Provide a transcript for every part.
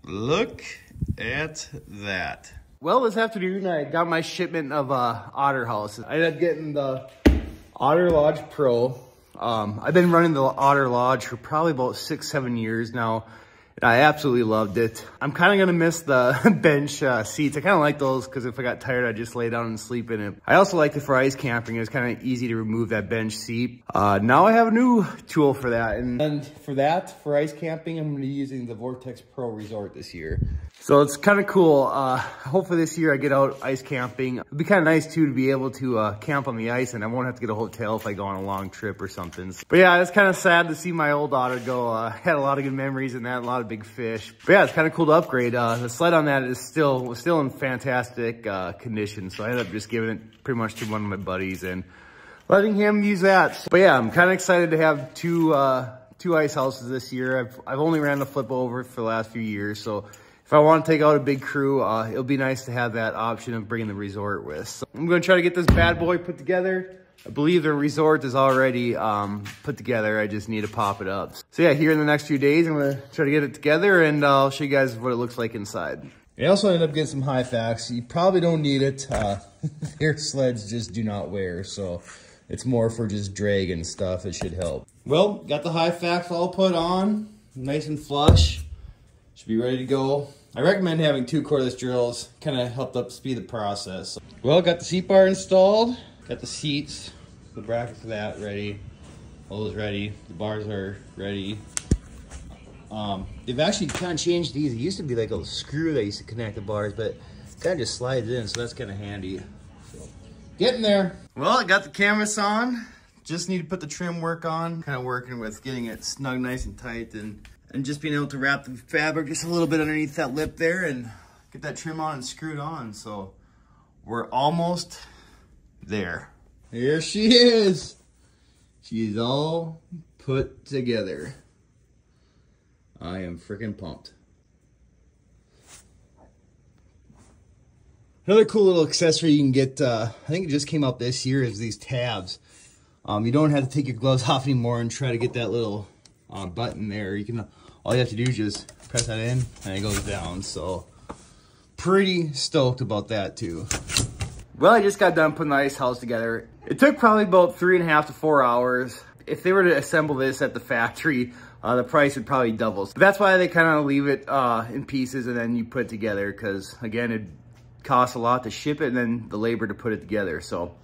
Look at that. Well, this afternoon I got my shipment of Otter House. I ended up getting the Otter Lodge Pro. I've been running the Otter Lodge for probably about 6-7 years now. I absolutely loved it. I'm kind of gonna miss the bench seats. I kind of like those because if I got tired, I'd just lay down and sleep in it. I also liked it for ice camping. It was kind of easy to remove that bench seat. Now I have a new tool for that. And for ice camping, I'm gonna be using the Vortex Pro Resort this year. So it's kind of cool. Hopefully this year I get out ice camping. It'd be kind of nice too to be able to camp on the ice, and I won't have to get a hotel if I go on a long trip or something. But yeah, it's kind of sad to see my old Otter go. Had a lot of good memories in that, a lot of big fish. But yeah, it's kind of cool to upgrade. The sled on that was still in fantastic condition. So I ended up just giving it pretty much to one of my buddies and letting him use that. But yeah, I'm kind of excited to have two ice houses this year. I've only ran the flip over for the last few years, so if I want to take out a big crew, it'll be nice to have that option of bringing the resort with. So I'm going to try to get this bad boy put together. I believe the resort is already put together. I just need to pop it up. So yeah, here in the next few days, I'm going to try to get it together, and I'll show you guys what it looks like inside. I also ended up getting some high facts. You probably don't need it. Their sleds just do not wear, so it's more for just drag and stuff. It should help. Well, got the high facts all put on, nice and flush. Should be ready to go. I recommend having 2 cordless drills, kind of helped up speed the process. Well, got the seat bar installed, got the seats, the bracket for that ready, all those ready, the bars are ready. They've actually kind of changed these. It used to be like a screw that used to connect the bars, but it kind of just slides in, so that's kind of handy. So, getting there. Well, I got the canvas on, just need to put the trim work on, kind of working with getting it snug nice and tight, and just being able to wrap the fabric just a little bit underneath that lip there and get that trim on and screwed on. So we're almost there. Here she is. She's all put together. I am freaking pumped. Another cool little accessory you can get, I think it just came out this year, is these tabs. You don't have to take your gloves off anymore and try to get that little button there. You can, all you have to do is just press that in and it goes down. So pretty stoked about that too. Well, I just got done putting the ice house together. It took probably about 3.5 to 4 hours. If they were to assemble this at the factory, the price would probably double. So that's why they kind of leave it in pieces and then you put it together, because again, it costs a lot to ship it and then the labor to put it together. So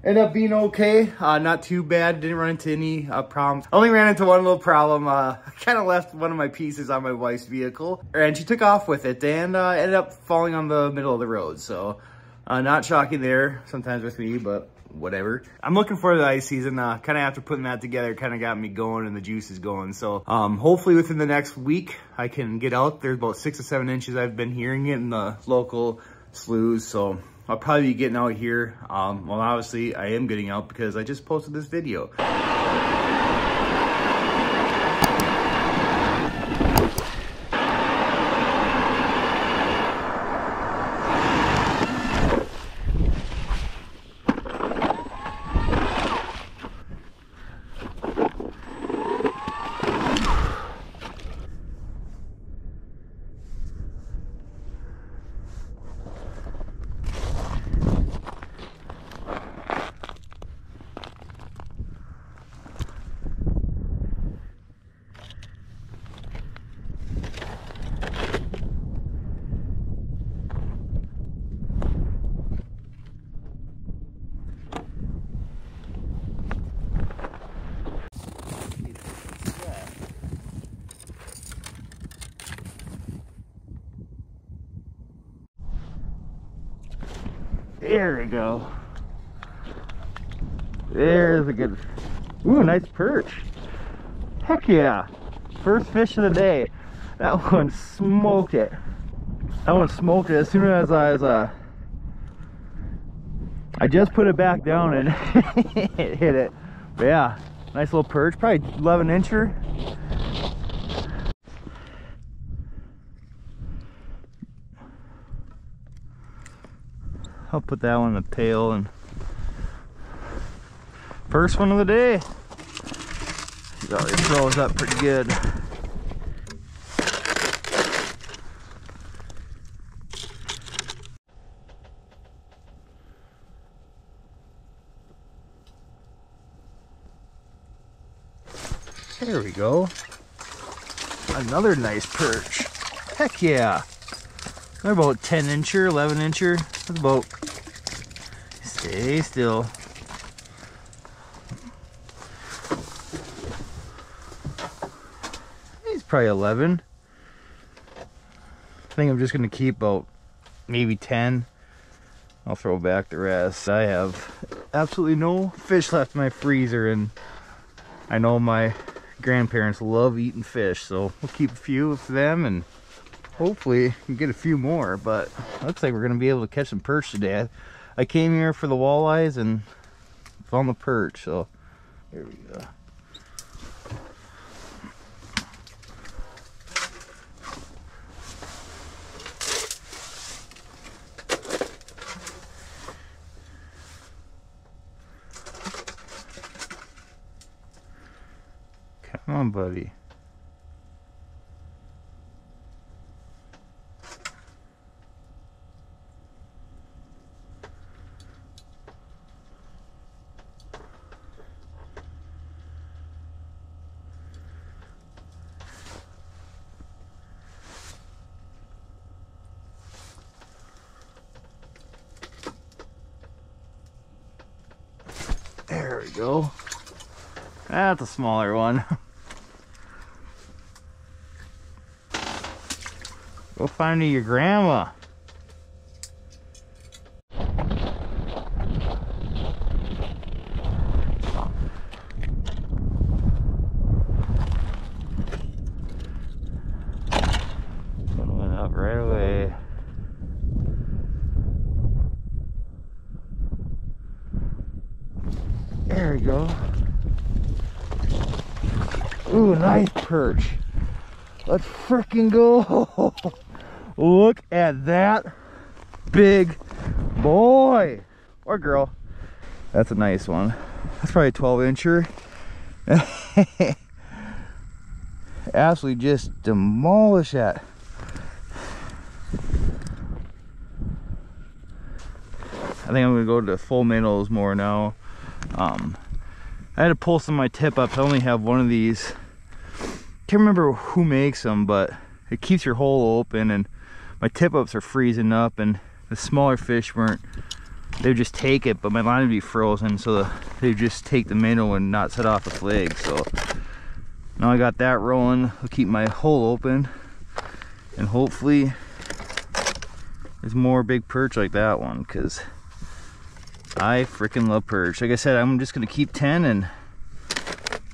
ended up being okay, not too bad, didn't run into any problems. I only ran into one little problem. I kind of left one of my pieces on my wife's vehicle, and she took off with it and ended up falling on the middle of the road. So not shocking there sometimes with me, but whatever. I'm looking for the ice season. Kind of after putting that together, kind of got me going and the juice is going. So hopefully within the next week, I can get out. There's about 6 to 7 inches I've been hearing it in the local sloughs. So I'll probably be getting out here. Well, obviously I am getting out because I just posted this video. There we go. There's a good, ooh, nice perch. Heck yeah. First fish of the day. That one smoked it. That one smoked it as soon as I just put it back down and it hit it. But yeah, nice little perch, probably 11 incher. I'll put that one in the pail, and first one of the day. She already throws up pretty good. There we go. Another nice perch. Heck yeah. They're about 10 incher, 11 incher. That's about, stay still. He's probably 11. I think I'm just gonna keep about maybe 10. I'll throw back the rest. I have absolutely no fish left in my freezer, and I know my grandparents love eating fish, so we'll keep a few for them and hopefully get a few more. But looks like we're gonna be able to catch some perch today. I came here for the walleyes and found the perch, so there we go. Come on, buddy. There we go. That's a smaller one. Go find your grandma. Went up right away. There we go. Ooh, nice perch. Let's frickin' go. Look at that big boy or girl. That's a nice one. That's probably a 12 incher. Absolutely just demolish that. I think I'm gonna go to full minnows more now. I had to pull some of my tip ups. I only have one of these. Can't remember who makes them, but it keeps your hole open, and my tip ups are freezing up, and the smaller fish weren't, they would just take it, but my line would be frozen, so they would just take the minnow and not set off the flag. So now I got that rolling. I'll keep my hole open, and hopefully there's more big perch like that one, because I freaking love perch. Like I said, I'm just gonna keep 10 and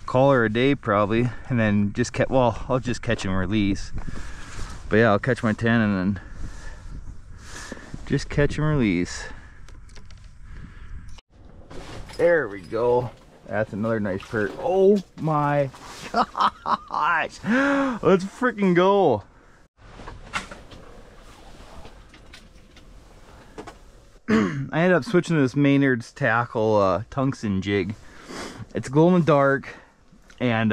call her a day probably, and then just catch, well, I'll just catch and release. But yeah, I'll catch my 10 and then just catch and release. There we go. That's another nice perch. Oh my gosh. Let's freaking go. I ended up switching to this Maynard's tackle tungsten jig. It's glow in the dark, and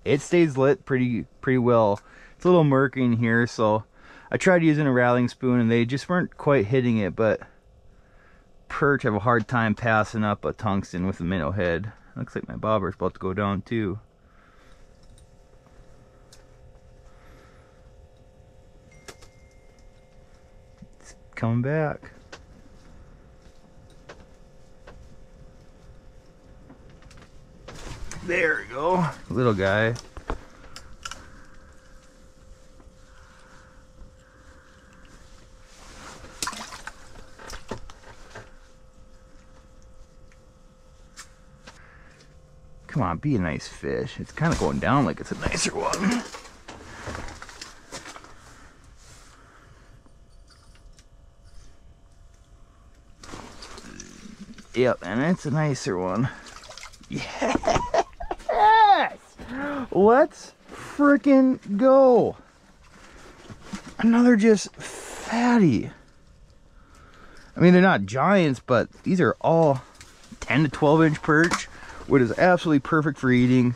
it stays lit pretty well. It's a little murky in here, so I tried using a rattling spoon and they just weren't quite hitting it. But perch have a hard time passing up a tungsten with a minnow head. Looks like my bobber's about to go down too. It's coming back. There we go, little guy. Come on, be a nice fish. It's kind of going down like it's a nicer one. Yep, and it's a nicer one. Yes! Let's freaking go. Another just fatty. I mean, they're not giants, but these are all 10 to 12 inch perch, which is absolutely perfect for eating.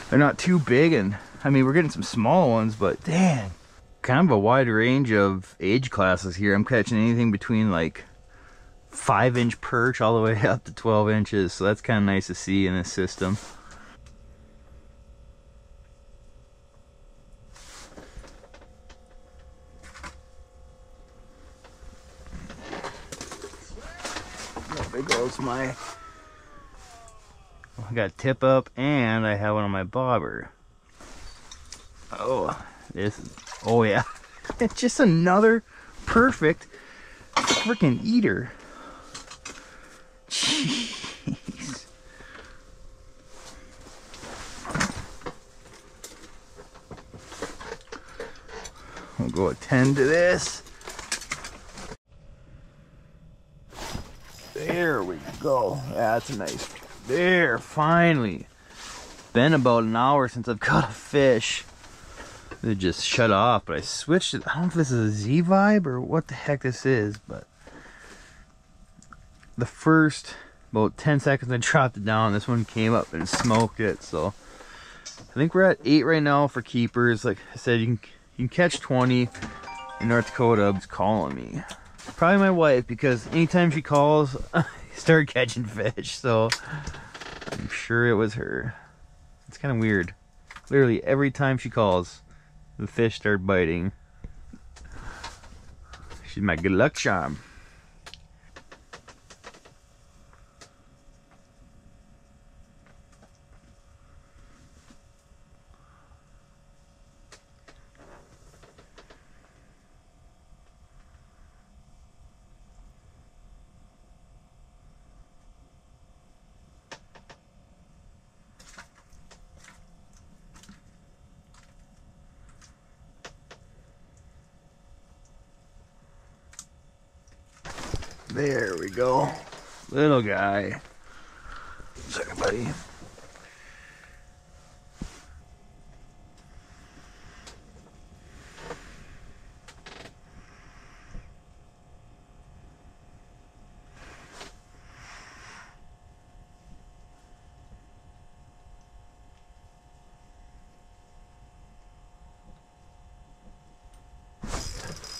They're not too big, and I mean, we're getting some small ones, but dang. Kind of a wide range of age classes here. I'm catching anything between like 5-inch perch all the way up to 12 inches, so that's kind of nice to see in this system. I got tip up and I have one on my bobber. Oh, this is, oh yeah. It's just another perfect freaking eater. Jeez. We'll go attend to this. There we go. That's a nice. There, finally. Been about an hour since I've caught a fish. It just shut off, but I switched it. I don't know if this is a Z vibe or what the heck this is, but the first about 10 seconds I dropped it down, this one came up and smoked it. So I think we're at 8 right now for keepers. Like I said, you can catch 20 in North Dakota. It's calling me. Probably my wife, because anytime she calls, I start catching fish. So I'm sure it was her. It's kind of weird. Literally every time she calls, the fish start biting. She's my good luck charm. There we go. Little guy. Second, buddy.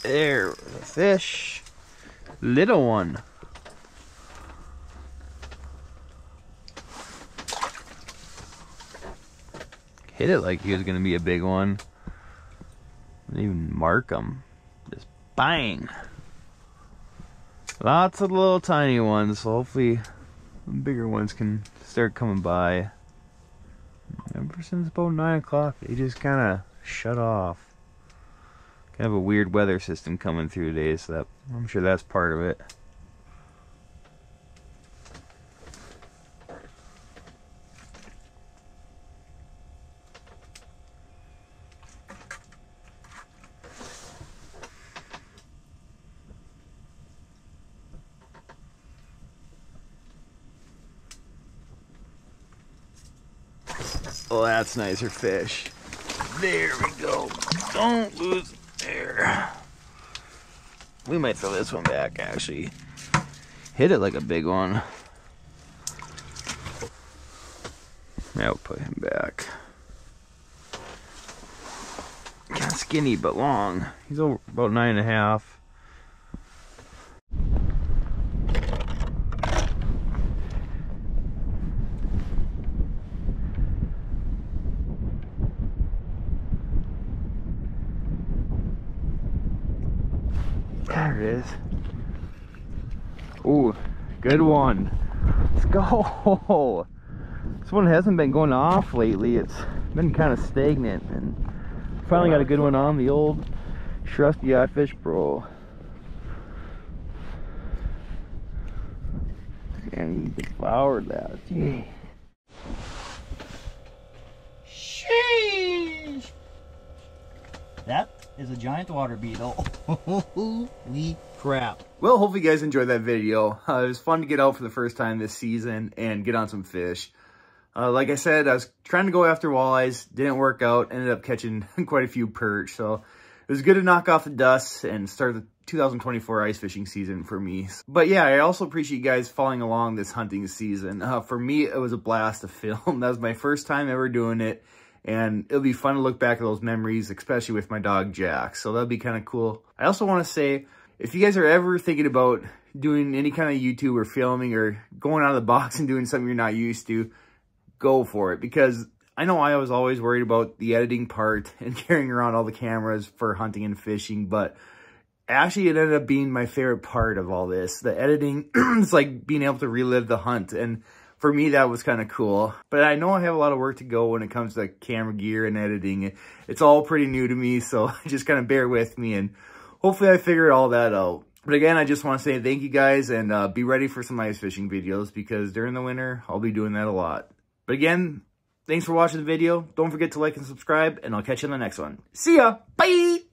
There, the fish. Little one. Hit it like he was gonna be a big one. Didn't even mark him. Just bang. Lots of little tiny ones. So hopefully the bigger ones can start coming by. Ever since about 9 o'clock, they just kind of shut off. Kind of a weird weather system coming through today, so that I'm sure that's part of it. Oh, that's nicer fish. There we go. Don't lose it there. We might throw this one back, actually. Hit it like a big one. Now we'll put him back. Kind of skinny, but long. He's over about 9.5. There it is. Ooh, good one. Let's go. This one hasn't been going off lately. It's been kind of stagnant, and finally got a good one on the old trusty Fish Pro. And he devoured that. Gee. Sheesh. That is a giant water beetle. Holy crap. Well, hopefully you guys enjoyed that video. It was fun to get out for the first time this season and get on some fish. Like I said, I was trying to go after walleyes. Didn't work out. Ended up catching quite a few perch. So it was good to knock off the dust and start the 2024 ice fishing season for me. But yeah, I also appreciate you guys following along this hunting season. For me, it was a blast to film. That was my first time ever doing it. And it'll be fun to look back at those memories, especially with my dog Jack. So that'll be kind of cool. I also want to say, if you guys are ever thinking about doing any kind of YouTube or filming or going out of the box and doing something you're not used to, go for it. Because I know I was always worried about the editing part and carrying around all the cameras for hunting and fishing. But actually, it ended up being my favorite part of all this. The editing is like being able to relive the hunt. And for me, that was kind of cool. But I know I have a lot of work to go when it comes to camera gear and editing. It's all pretty new to me, so just kind of bear with me, and hopefully I figure all that out. But again, I just want to say thank you guys, and be ready for some ice fishing videos, because during the winter, I'll be doing that a lot. But again, thanks for watching the video. Don't forget to like and subscribe, and I'll catch you in the next one. See ya! Bye!